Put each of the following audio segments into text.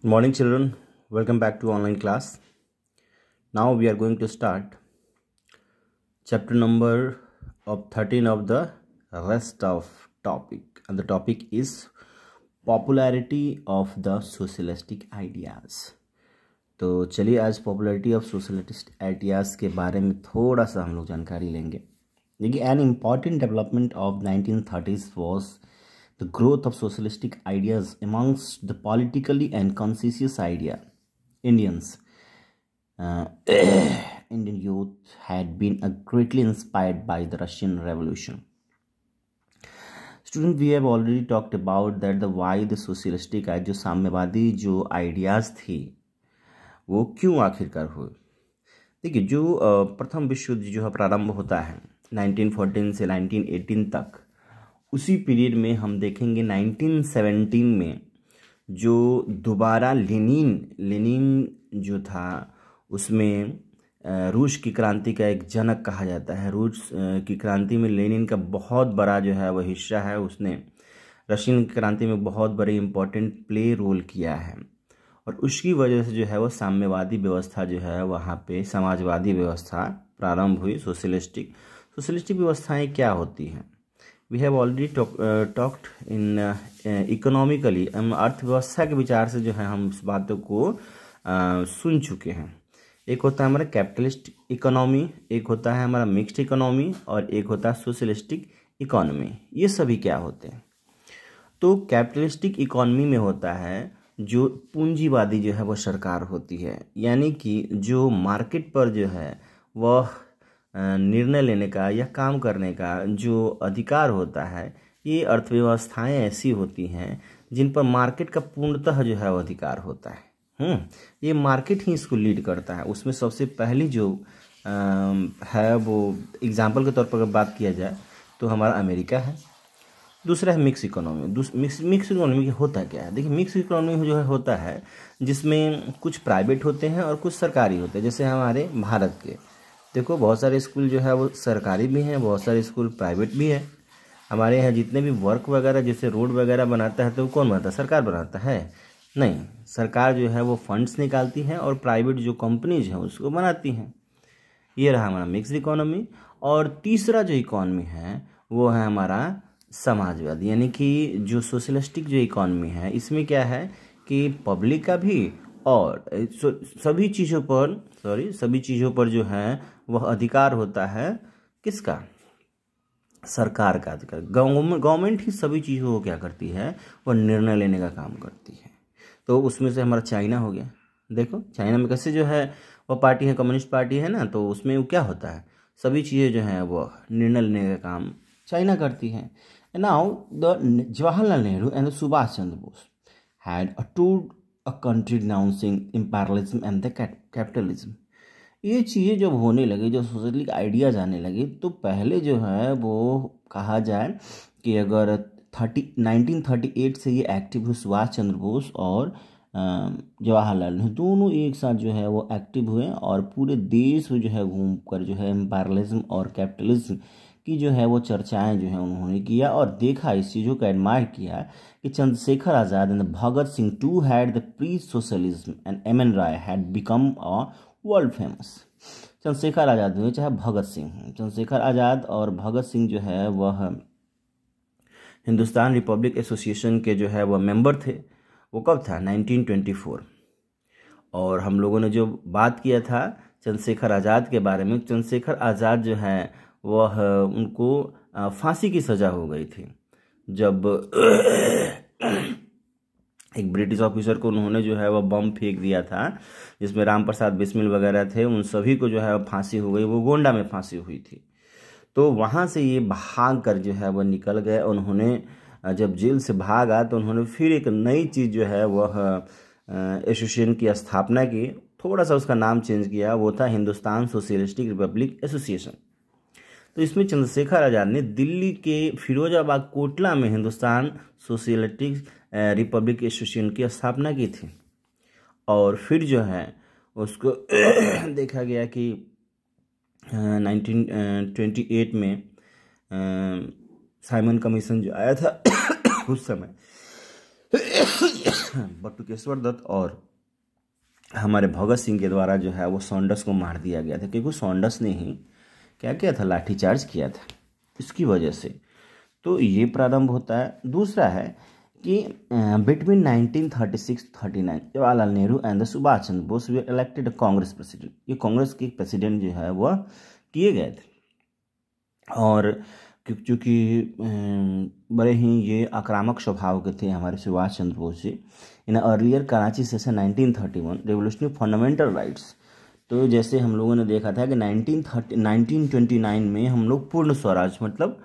Morning, children. Welcome back to online class. Now we are going to start chapter number of 13 of the rest of topic, and the topic is popularity of the socialistic ideas. तो चलिए आज popularity of socialist ideas के बारे में थोड़ा सा हम लोग जानकारी लेंगे। देखिए, an important development of 1930s was the growth of socialistic ideas amongst the politically and conscientious Indians. Indian youth had been greatly inspired by the Russian Revolution. Students, we have already talked about that why the socialistic जो साम्यवादी जो ideas थी वो क्यों आखिरकार हुए। देखिए, जो प्रथम विश्व युद्ध जो है प्रारंभ होता है 1914 से 1918 तक, उसी पीरियड में हम देखेंगे 1917 में जो दोबारा लेनिन जो था उसमें रूस की क्रांति का एक जनक कहा जाता है। रूस की क्रांति में लेनिन का बहुत बड़ा जो है वह हिस्सा है। उसने रशियन क्रांति में बहुत बड़े इम्पोर्टेंट प्ले रोल किया है और उसकी वजह से जो है वो साम्यवादी व्यवस्था जो है वहाँ पे समाजवादी व्यवस्था प्रारंभ हुई। सोशलिस्टिक व्यवस्थाएं क्या होती हैं? We have already talked in economically, हम अर्थव्यवस्था के विचार से जो है हम इस बातों को सुन चुके हैं। एक होता है हमारा कैपिटलिस्ट इकोनॉमी, एक होता है हमारा मिक्स्ड इकोनॉमी और एक होता है सोशलिस्टिक इकोनॉमी। ये सभी क्या होते हैं? तो कैपिटलिस्टिक इकोनॉमी में होता है जो पूंजीवादी जो है वो सरकार होती है, यानी कि जो मार्केट पर जो है वह निर्णय लेने का या काम करने का जो अधिकार होता है। ये अर्थव्यवस्थाएं ऐसी होती हैं जिन पर मार्केट का पूर्णतः जो है वो अधिकार होता है। ये मार्केट ही इसको लीड करता है। उसमें सबसे पहली जो है वो एग्जाम्पल के तौर पर अगर बात किया जाए तो हमारा अमेरिका है। दूसरा है मिक्स इकोनॉमी। मिक्स इकोनॉमी होता क्या है? देखिए, मिक्स इकोनॉमी जो है होता है जिसमें कुछ प्राइवेट होते हैं और कुछ सरकारी होते हैं। जैसे हमारे भारत के देखो, बहुत सारे स्कूल जो है वो सरकारी भी हैं, बहुत सारे स्कूल प्राइवेट भी है। हमारे यहाँ जितने भी वर्क वगैरह जैसे रोड वगैरह बनाता है तो कौन बनाता है? सरकार बनाता है? नहीं, सरकार जो है वो फंड्स निकालती है और प्राइवेट जो कंपनीज हैं उसको बनाती हैं। ये रहा हमारा मिक्स्ड इकोनॉमी। और तीसरा जो इकोनॉमी है वो है हमारा समाजवादी, यानी कि जो सोशलिस्टिक जो इकोनॉमी है इसमें क्या है कि पब्लिक का भी और सभी चीज़ों पर जो है वह अधिकार होता है। किसका? सरकार का अधिकार। गवर्नमेंट ही सभी चीज़ों को क्या करती है? वह निर्णय लेने का काम करती है। तो उसमें से हमारा चाइना हो गया। देखो, चाइना में कैसे जो है वह पार्टी है, कम्युनिस्ट पार्टी है ना, तो उसमें वो क्या होता है? सभी चीज़ें जो हैं वह निर्णय लेने का काम चाइना करती हैं। Now the Jawaharlal Nehru and Subhash Chandra Bose had toured a country denouncing imperialism and the capitalism. ये चीज़ें जब होने लगी, जब सोशलिस्टिक आइडियाज आने लगे, तो पहले जो है वो कहा जाए कि अगर 1938 से ये एक्टिव हुए सुभाष चंद्र बोस और जवाहरलाल नेहरू दोनों एक साथ जो है वो एक्टिव हुए और पूरे देश में जो है घूम कर जो है एम्पायरलिज्म और कैपिटलिज्म की जो है वो चर्चाएं जो है उन्होंने किया और देखा, इस चीज़ों का एडमायर किया कि Chandrashekhar Azad and Bhagat Singh to had the pre socialism and M N. Roy had become a world famous. Chandrashekhar Azad हुए चाहे भगत सिंह, चंद्रशेखर आज़ाद और भगत सिंह जो है वह हिंदुस्तान रिपब्लिक एसोसिएशन के जो है वह मेंबर थे। वो कब था? 1924। और हम लोगों ने जो बात किया था चंद्रशेखर आज़ाद के बारे में, चंद्रशेखर आज़ाद जो है वह उनको फांसी की सज़ा हो गई थी जब एक ब्रिटिश ऑफिसर को उन्होंने जो है वह बम फेंक दिया था जिसमें राम प्रसाद बिस्मिल वगैरह थे। उन सभी को जो है फांसी हो गई। वो गोंडा में फांसी हुई थी। तो वहाँ से ये भाग कर जो है वह निकल गए। उन्होंने जब जेल से भागा तो उन्होंने फिर एक नई चीज़ जो है वह एसोसिएशन की स्थापना की। थोड़ा सा उसका नाम चेंज किया, वो था हिंदुस्तान सोशलिस्टिक रिपब्लिक एसोसिएशन। तो इसमें चंद्रशेखर आज़ाद ने दिल्ली के फिरोजाबाद कोटला में हिंदुस्तान सोशलिस्टिक रिपब्लिक एसोसिएशन की स्थापना की थी। और फिर जो है उसको देखा गया कि 1928 में साइमन कमीशन जो आया था उस समय बटुकेश्वर दत्त और हमारे भगत सिंह के द्वारा जो है वो सॉन्डर्स को मार दिया गया था, क्योंकि सॉन्डर्स ने ही क्या किया था, लाठीचार्ज किया था, इसकी वजह से। तो ये प्रारंभ होता है। दूसरा है कि between 1936-39 Jawaharlal Nehru and the Subhash Chandra Bose way elected Congress president. ये कांग्रेस के प्रेसिडेंट जो है वह किए गए थे, और क्योंकि बड़े ही ये आक्रामक स्वभाव के थे हमारे Subhash Chandra Bose ji. In earlier Karachi session 1931 revolutionary fundamental rights. तो जैसे हम लोगों ने देखा था कि 1929 में हम लोग पूर्ण स्वराज मतलब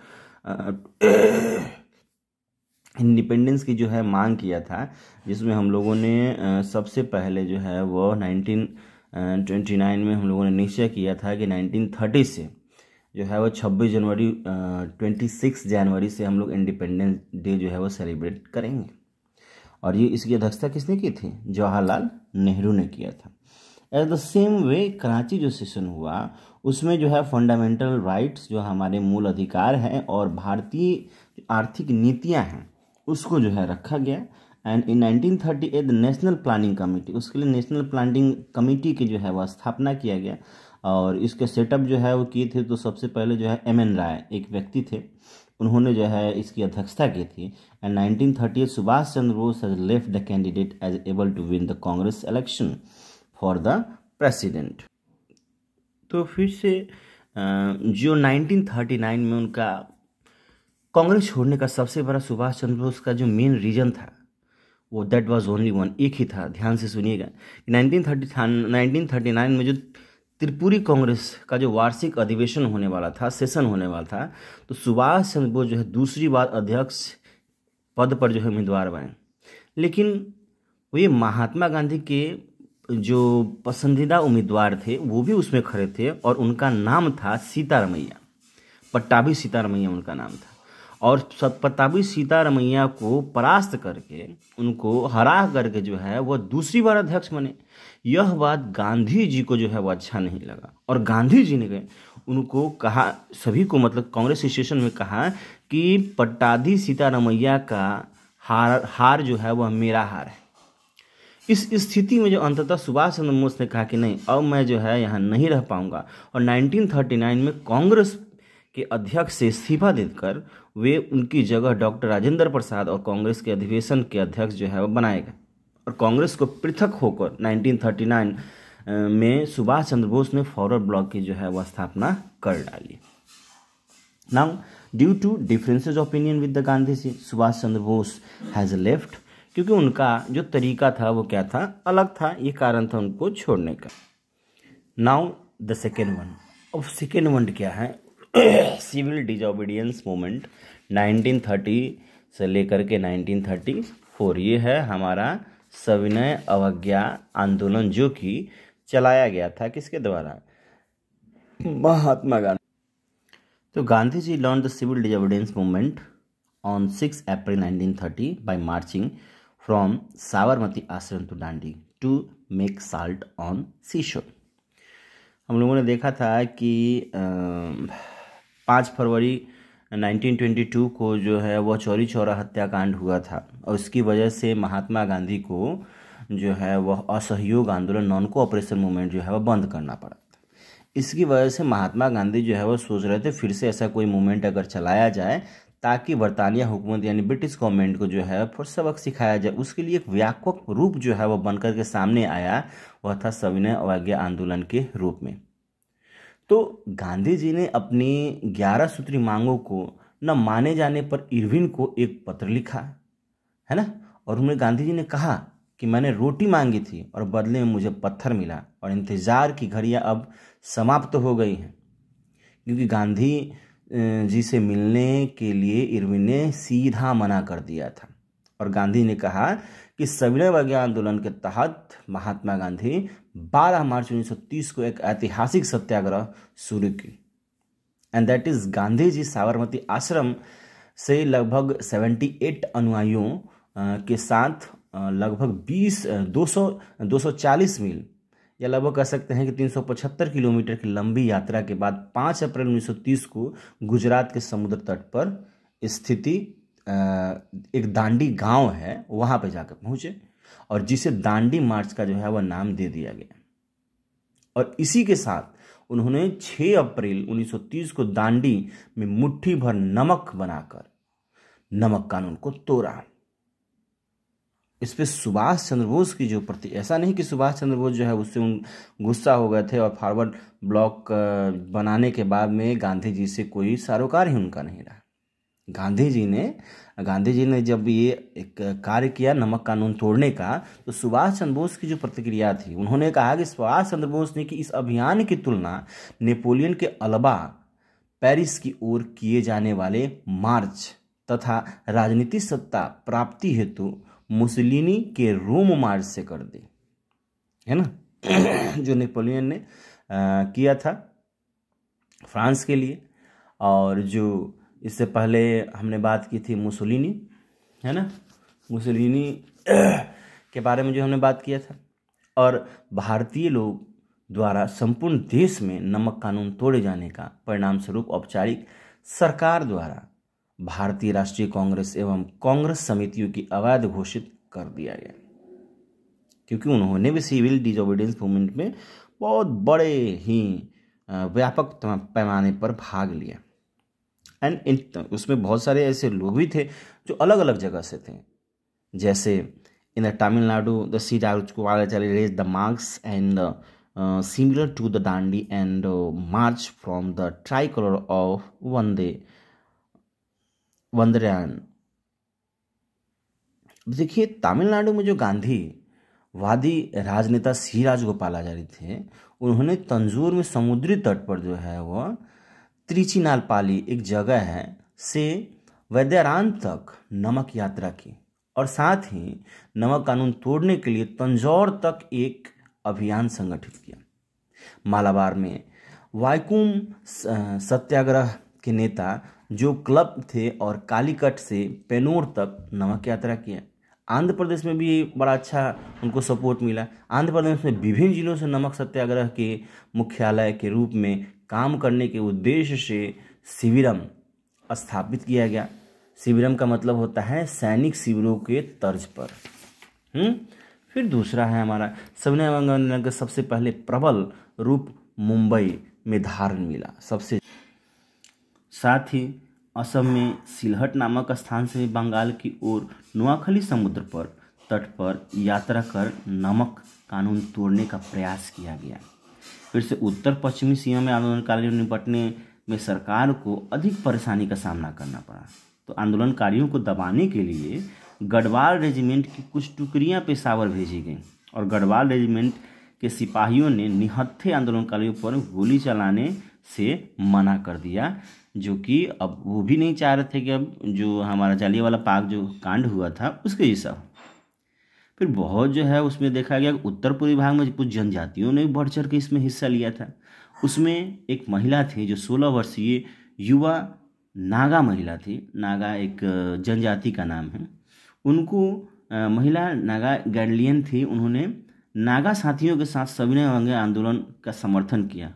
इंडिपेंडेंस की जो है मांग किया था, जिसमें हम लोगों ने सबसे पहले जो है वो 1929 में हम लोगों ने निश्चय किया था कि 1930 से जो है वो 26 जनवरी से हम लोग इंडिपेंडेंस डे जो है वो सेलिब्रेट करेंगे। और ये इसकी अध्यक्षता किसने की थी, जवाहरलाल नेहरू ने किया था। At the same way Karachi जो सेशन हुआ उसमें जो है फंडामेंटल राइट्स जो हमारे मूल अधिकार हैं और भारतीय आर्थिक नीतियां हैं उसको जो है रखा गया। And in 1938 national planning committee, उसके लिए नेशनल प्लानिंग कमेटी की जो है वह स्थापना किया गया, और इसके सेटअप जो है वो किए थे। तो सबसे पहले जो है M.N. राय एक व्यक्ति थे, उन्होंने जो है इसकी अध्यक्षता की थी। And 1938 Subhash Chandra Bose has left the candidate as able to win the Congress election for the president. तो फिर से जो 1939 में उनका कांग्रेस छोड़ने का सबसे बड़ा सुभाष चंद्र बोस का जो मेन रीजन था वो दैट वाज ओनली वन, एक ही था। ध्यान से सुनिएगा, 1939 में जो त्रिपुरी कांग्रेस का जो वार्षिक अधिवेशन होने वाला था, सेशन होने वाला था, तो सुभाष चंद्र बोस जो है दूसरी बार अध्यक्ष पद पर जो है उम्मीदवार बने। लेकिन वो ये महात्मा गांधी के जो पसंदीदा उम्मीदवार थे वो भी उसमें खड़े थे, और उनका नाम था सीतारमैया, पट्टाभी सीतारमैया उनका नाम था। और पट्टाभी सीतारमैया को परास्त करके, उनको हरा करके जो है वह दूसरी बार अध्यक्ष बने। यह बात गांधी जी को जो है वो अच्छा नहीं लगा, और गांधी जी ने उनको कहा, सभी को मतलब कांग्रेस स्टेशन में कहा कि पट्टाभी सीतारमैया का हार जो है वह मेरा हार है। इस स्थिति में जो अंततः सुभाष चंद्र बोस ने कहा कि नहीं, अब मैं जो है यहाँ नहीं रह पाऊंगा, और 1939 में कांग्रेस के अध्यक्ष से इस्तीफा देकर वे उनकी जगह डॉक्टर राजेंद्र प्रसाद और कांग्रेस के अधिवेशन के अध्यक्ष जो है वो बनाए गए, और कांग्रेस को पृथक होकर 1939 में सुभाष चंद्र बोस ने फॉरवर्ड ब्लॉक की जो है वह स्थापना कर डाली। Now due to differences opinion with the Gandhi ji, Subhash Chandra Bose has left, क्योंकि उनका जो तरीका था वो क्या था, अलग था, ये कारण था उनको छोड़ने का। Now the second one. अब सेकेंड वन क्या है, सिविल डिसओबीडियंस मूवमेंट 1930 से लेकर के 1934। ये है हमारा सविनय अवज्ञा आंदोलन, जो कि चलाया गया था किसके द्वारा, महात्मा गांधी। तो Gandhi ji launch the civil disobedience movement on 6 April 1930 by marching from Sabarmati Ashram to Dandi to make salt on seashore. हम लोगों ने देखा था कि 5 फरवरी 1922 को जो है वह चौरी चौरा हत्याकांड हुआ था, और उसकी वजह से महात्मा गांधी को जो है वह असहयोग आंदोलन, नॉन कोऑपरेशन मूवमेंट जो है वह बंद करना पड़ा था। इसकी वजह से महात्मा गांधी जो है वह सोच रहे थे फिर से ऐसा कोई मूवमेंट अगर चलाया जाए ताकि बरतानिया हुकूमत यानी ब्रिटिश गवर्नमेंट को जो है फिर सबक सिखाया जाए। उसके लिए एक व्यापक रूप जो है वह बनकर के सामने आया, वह था सविनय अवज्ञा आंदोलन के रूप में। तो गांधी जी ने अपनी 11 सूत्री मांगों को न माने जाने पर इरविन को एक पत्र लिखा है ना, और उन्होंने गांधी जी ने कहा कि मैंने रोटी मांगी थी और बदले में मुझे पत्थर मिला, और इंतजार की घड़ियां अब समाप्त हो गई हैं। क्योंकि गांधी जी से मिलने के लिए इरविन ने सीधा मना कर दिया था, और गांधी ने कहा कि सविनय अवज्ञा आंदोलन के तहत महात्मा गांधी 12 मार्च 1930 को एक ऐतिहासिक सत्याग्रह शुरू की, and that is Gandhi ji Sabarmati आश्रम से लगभग 78 अनुयायियों के साथ लगभग 240 मील या लगभग कह सकते हैं कि 375 किलोमीटर की लंबी यात्रा के बाद 5 अप्रैल 1930 को गुजरात के समुद्र तट पर स्थिति एक दांडी गांव है वहाँ पे जाकर पहुँचे और जिसे दांडी मार्च का जो है वह नाम दे दिया गया। और इसी के साथ उन्होंने 6 अप्रैल 1930 को दांडी में मुट्ठी भर नमक बनाकर नमक कानून को तोड़ा। इस पे सुभाष चंद्र बोस की जो ऐसा नहीं कि सुभाष चंद्र बोस जो है उससे गुस्सा हो गए थे और फॉरवर्ड ब्लॉक बनाने के बाद में गांधी जी से कोई सरोकार ही उनका नहीं रहा। गांधी जी ने जब ये एक कार्य किया नमक कानून तोड़ने का, तो सुभाष चंद्र बोस की जो प्रतिक्रिया थी, उन्होंने कहा कि सुभाष चंद्र बोस ने कि इस अभियान की तुलना नेपोलियन के अल्बा पेरिस की ओर किए जाने वाले मार्च तथा राजनीतिक सत्ता प्राप्ति हेतु मुसोलिनी के रोम मार्च से कर दी, है ना, जो नेपोलियन ने किया था फ्रांस के लिए। और जो इससे पहले हमने बात की थी मुसोलिनी, है ना, मुसोलिनी के बारे में जो हमने बात किया था। और भारतीय लोग द्वारा संपूर्ण देश में नमक कानून तोड़े जाने का परिणाम स्वरूप औपचारिक सरकार द्वारा भारतीय राष्ट्रीय कांग्रेस एवं कांग्रेस समितियों की अवैध घोषित कर दिया गया, क्योंकि उन्होंने भी सिविल डिसोबीडियंस मूवमेंट में बहुत बड़े ही व्यापक पैमाने पर भाग लिया। एंड उसमें बहुत सारे ऐसे लोग भी थे जो अलग अलग जगह से थे, जैसे in the Tamil Nadu the seat raise the marks and similar to the Dandi and march from the tricolour of वंदरयान। देखिए, तमिलनाडु में जो गांधीवादी राजनेता सी राजगोपालाचारी थे, उन्होंने तंजौर में समुद्री तट पर जो है वह त्रिचिनालपाली एक जगह है से वैद्यरान तक नमक यात्रा की और साथ ही नमक कानून तोड़ने के लिए तंजौर तक एक अभियान संगठित किया। मालाबार में वाइकोम सत्याग्रह के नेता जो क्लब थे और कालीकट से पेनोर तक नमक यात्रा किया। आंध्र प्रदेश में भी बड़ा अच्छा उनको सपोर्ट मिला। आंध्र प्रदेश में विभिन्न जिलों से नमक सत्याग्रह के मुख्यालय के रूप में काम करने के उद्देश्य से शिविरम स्थापित किया गया। शिविरम का मतलब होता है सैनिक शिविरों के तर्ज पर। फिर दूसरा है हमारा सविनय आंदोलन का सबसे पहले प्रबल रूप मुंबई में धारण मिला। सबसे साथ ही असम में सिलहट नामक स्थान से बंगाल की ओर नोआखली समुद्र पर तट पर यात्रा कर नमक कानून तोड़ने का प्रयास किया गया। फिर से उत्तर पश्चिमी सीमा में आंदोलनकारियों निपटने में सरकार को अधिक परेशानी का सामना करना पड़ा। तो आंदोलनकारियों को दबाने के लिए गढ़वाल रेजिमेंट की कुछ टुकड़ियां पेशावर भेजी गईं और गढ़वाल रेजिमेंट के सिपाहियों ने निहत्थे आंदोलनकारियों पर गोली चलाने से मना कर दिया, जो कि अब वो भी नहीं चाह रहे थे कि अब जो हमारा जालियांवाला बाग जो कांड हुआ था उसके जैसा हो। फिर बहुत जो है उसमें देखा गया कि उत्तर पूर्वी भाग में कुछ जनजातियों ने बढ़ चढ़ के इसमें हिस्सा लिया था। उसमें एक महिला थी जो 16 वर्षीय युवा नागा महिला थी। नागा एक जनजाति का नाम है। उनको महिला नागा गैंडलियन थी। उन्होंने नागा साथियों के साथ सविनय अवज्ञा आंदोलन का समर्थन किया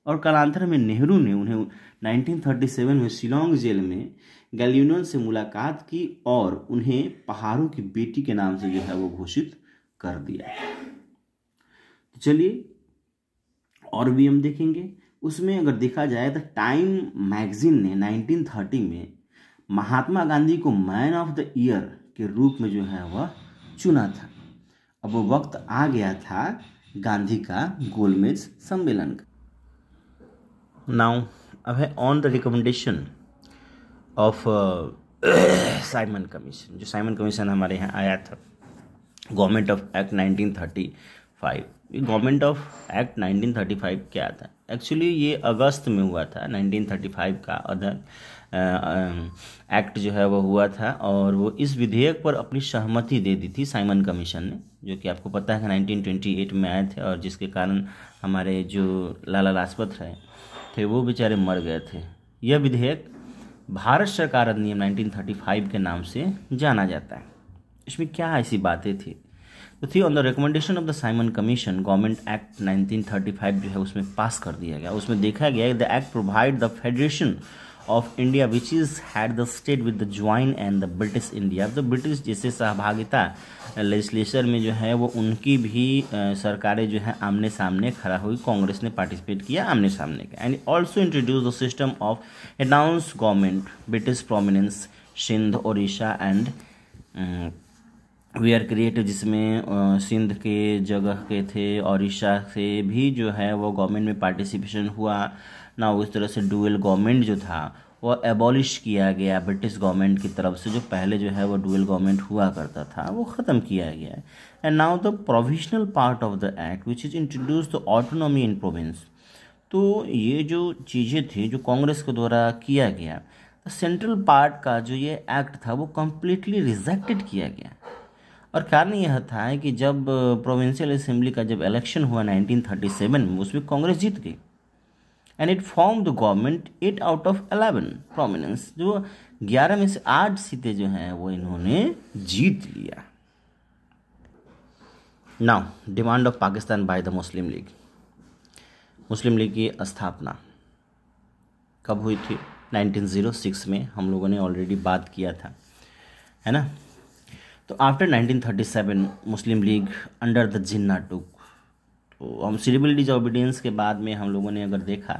और कालांतर में नेहरू ने उन्हें 1937 में शिलोंग जेल में गैलियन से मुलाकात की और उन्हें पहाड़ों की बेटी के नाम से जो है वो घोषित कर दिया। तो चलिए और भी हम देखेंगे। उसमें अगर देखा जाए तो टाइम मैगजीन ने 1930 में महात्मा गांधी को मैन ऑफ द ईयर के रूप में जो है वह चुना था। अब वो वक्त आ गया था गांधी का गोलमेज सम्मेलन का। नाउ अब है on the recommendation of Simon commission. जो साइमन कमीशन हमारे यहाँ आया था government of act 1935। Government of act 1935 क्या था? एक्चुअली ये अगस्त में हुआ था 1935 का अदर एक्ट जो है वो हुआ था और वो इस विधेयक पर अपनी सहमति दे दी थी साइमन कमीशन ने, जो कि आपको पता है कि 1928 में आए थे और जिसके कारण हमारे जो लाला लाजपत राय थे वो बेचारे मर गए थे। यह विधेयक भारत सरकार अधिनियम 1935 के नाम से जाना जाता है। इसमें क्या ऐसी बातें थी? तो थी on the recommendation of the Simon commission government act 1935 जो है उसमें पास कर दिया गया। उसमें देखा गया the act provide the federation of India which is had the state with the join and the British India. तो ब्रिटिश जैसे सहभागिता लेजिस्लेचर में जो है वो उनकी भी सरकारें जो है आमने सामने खड़ा हुई, कांग्रेस ने पार्टिसिपेट किया आमने सामने का। And also introduce the system of announce government British prominence Sindh Odisha and we are created, जिसमें सिंध के जगह के थे, ओडिशा से भी जो है वो गवर्नमेंट में पार्टिसिपेशन हुआ ना। उस तरह से डुअल गवर्नमेंट जो था वो एबॉलिश किया गया ब्रिटिश गवर्नमेंट की तरफ से, जो पहले जो है वो डुअल गवर्नमेंट हुआ करता था वो ख़त्म किया गया। And now the provisional part of the act which is introduce the autonomy in province. तो ये जो चीज़ें थी जो कांग्रेस के द्वारा किया गया, सेंट्रल पार्ट का जो ये एक्ट था वो कम्प्लीटली रिजेक्टेड किया गया। और कारण यह था कि जब प्रोविंशियल असेंबली का जब इलेक्शन हुआ 1937 में, उसमें कांग्रेस जीत गई and it form the government 8 out of 11 prominence, जो 11 में से 8 सीटें जो हैं वो इन्होंने जीत लिया। Now demand of Pakistan by the Muslim league. Muslim league की स्थापना कब हुई थी? 1906 में। हम लोगों ने ऑलरेडी बात किया था, है ना। तो after 1937 Muslim League under the Jinnah took, तो हम सिविल डिसओबीडियंस के बाद में हम लोगों ने अगर देखा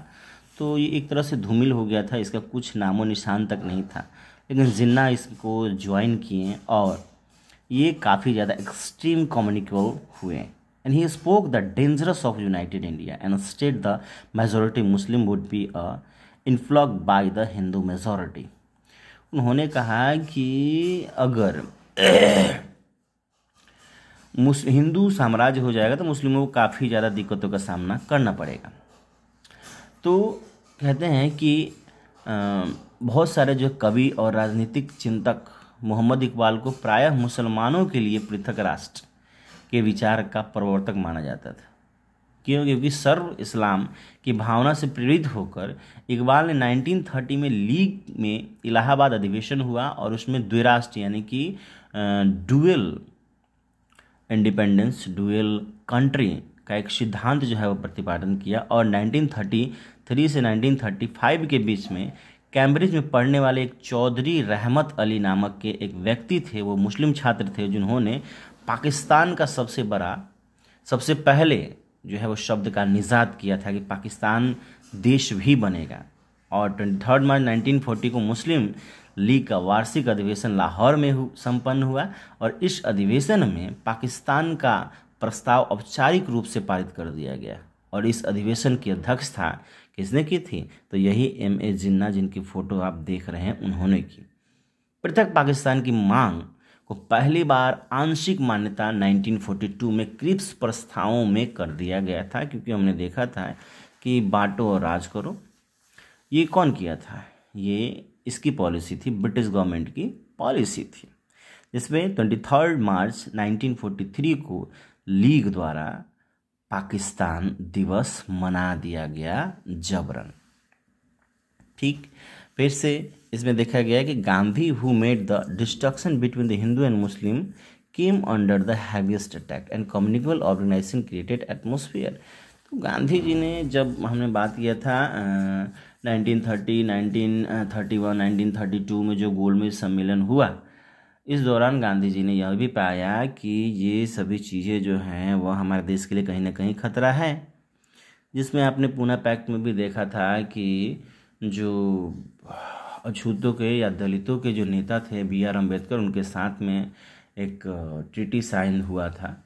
तो ये एक तरह से धूमिल हो गया था, इसका कुछ नामो निशान तक नहीं था। लेकिन जिन्ना इसको ज्वाइन किए और ये काफ़ी ज़्यादा एक्सट्रीम कम्युनिकेबल हुए। And he spoke the dangerous of united India and state the majority Muslim would be इन्फ्लॉक्ड बाय द हिंदू मेजोरिटी। उन्होंने कहा कि अगर हिंदू साम्राज्य हो जाएगा तो मुस्लिमों को काफ़ी ज़्यादा दिक्कतों का सामना करना पड़ेगा। तो कहते हैं कि बहुत सारे जो कवि और राजनीतिक चिंतक मोहम्मद इकबाल को प्रायः मुसलमानों के लिए पृथक राष्ट्र के विचार का प्रवर्तक माना जाता था। क्यों? क्योंकि सर्व इस्लाम की भावना से प्रेरित होकर इकबाल ने 1930 में लीग में इलाहाबाद अधिवेशन हुआ और उसमें द्विराष्ट्र यानी कि डुअल इंडिपेंडेंस, डुअल कंट्री का एक सिद्धांत जो है वो प्रतिपादन किया। और 1933 से 1935 के बीच में कैम्ब्रिज में पढ़ने वाले एक चौधरी रहमत अली नामक के एक व्यक्ति थे, वो मुस्लिम छात्र थे, जिन्होंने पाकिस्तान का सबसे पहले जो है वो शब्द का निजात किया था कि पाकिस्तान देश भी बनेगा। और 23 मार्च 1940 को मुस्लिम लीग का वार्षिक अधिवेशन लाहौर में संपन्न हुआ और इस अधिवेशन में पाकिस्तान का प्रस्ताव औपचारिक रूप से पारित कर दिया गया। और इस अधिवेशन की अध्यक्षता किसने की थी? तो यही M.A. जिन्ना, जिनकी फ़ोटो आप देख रहे हैं, उन्होंने की। पृथक पाकिस्तान की मांग को पहली बार आंशिक मान्यता 1942 में क्रिप्स प्रस्तावों में कर दिया गया था, क्योंकि हमने देखा था कि बांटो और राज करो, ये कौन किया था? ये इसकी पॉलिसी थी, ब्रिटिश गवर्नमेंट की पॉलिसी थी, जिसमें 23 मार्च 1943 को लीग द्वारा पाकिस्तान दिवस मना दिया गया जबरन। ठीक, फिर से इसमें देखा गया कि Gandhi who made the destruction between the Hindu and Muslim came under the heaviest attack and communicable organisation created atmosphere. तो गांधी जी ने, जब हमने बात किया था 1930, 1931, 1932 में जो गोलमेज सम्मेलन हुआ, इस दौरान गांधी जी ने यह भी पाया कि ये सभी चीज़ें जो हैं वह हमारे देश के लिए कहीं ना कहीं खतरा है, जिसमें आपने पूना पैक्ट में भी देखा था कि जो अछूतों के या दलितों के जो नेता थे B.R. अम्बेडकर, उनके साथ में एक ट्रीटी साइन हुआ था।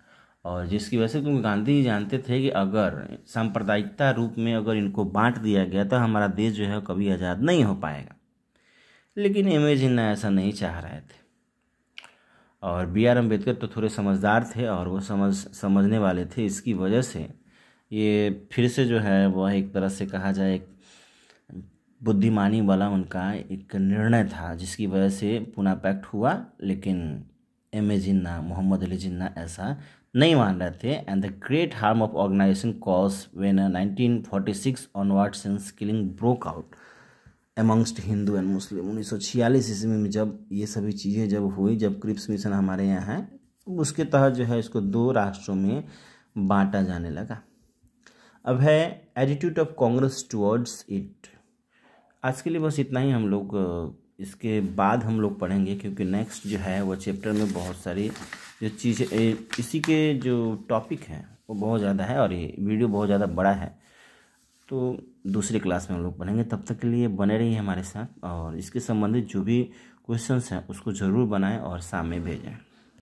और जिसकी वजह से, क्योंकि गांधी जी जानते थे कि अगर सांप्रदायिकता रूप में अगर इनको बांट दिया गया तो हमारा देश जो है कभी आज़ाद नहीं हो पाएगा। लेकिन M.A. जिन्ना ऐसा नहीं चाह रहे थे। और B.R. अम्बेडकर तो थोड़े समझदार थे और वो समझने वाले थे। इसकी वजह से ये फिर से जो है वह एक तरह से कहा जाए एक बुद्धिमानी वाला उनका एक निर्णय था, जिसकी वजह से पूना पैक्ट हुआ। लेकिन M.A. जिन्ना, मोहम्मद अली जिन्ना ऐसा नहीं मान रहे थे। And the great harm of organisation cause when 1946 onward since killing broke out amongst Hindu and Muslim. 1946 ईस्वी में जब ये सभी चीज़ें जब हुई, जब क्रिप्स मिशन हमारे यहाँ है, उसके तहत जो है इसको 2 राष्ट्रों में बांटा जाने लगा। अब है attitude of Congress towards it. आज के लिए बस इतना ही। हम लोग इसके बाद हम लोग पढ़ेंगे, क्योंकि नेक्स्ट जो है वो चैप्टर में बहुत सारी जो चीज़ें इसी के जो टॉपिक हैं वो बहुत ज़्यादा है और ये वीडियो बहुत ज़्यादा बड़ा है, तो दूसरी क्लास में हम लोग पढ़ेंगे। तब तक के लिए बने रहिए हमारे साथ और इसके संबंधित जो भी क्वेश्चंस हैं उसको ज़रूर बनाएं और सामने भेजें।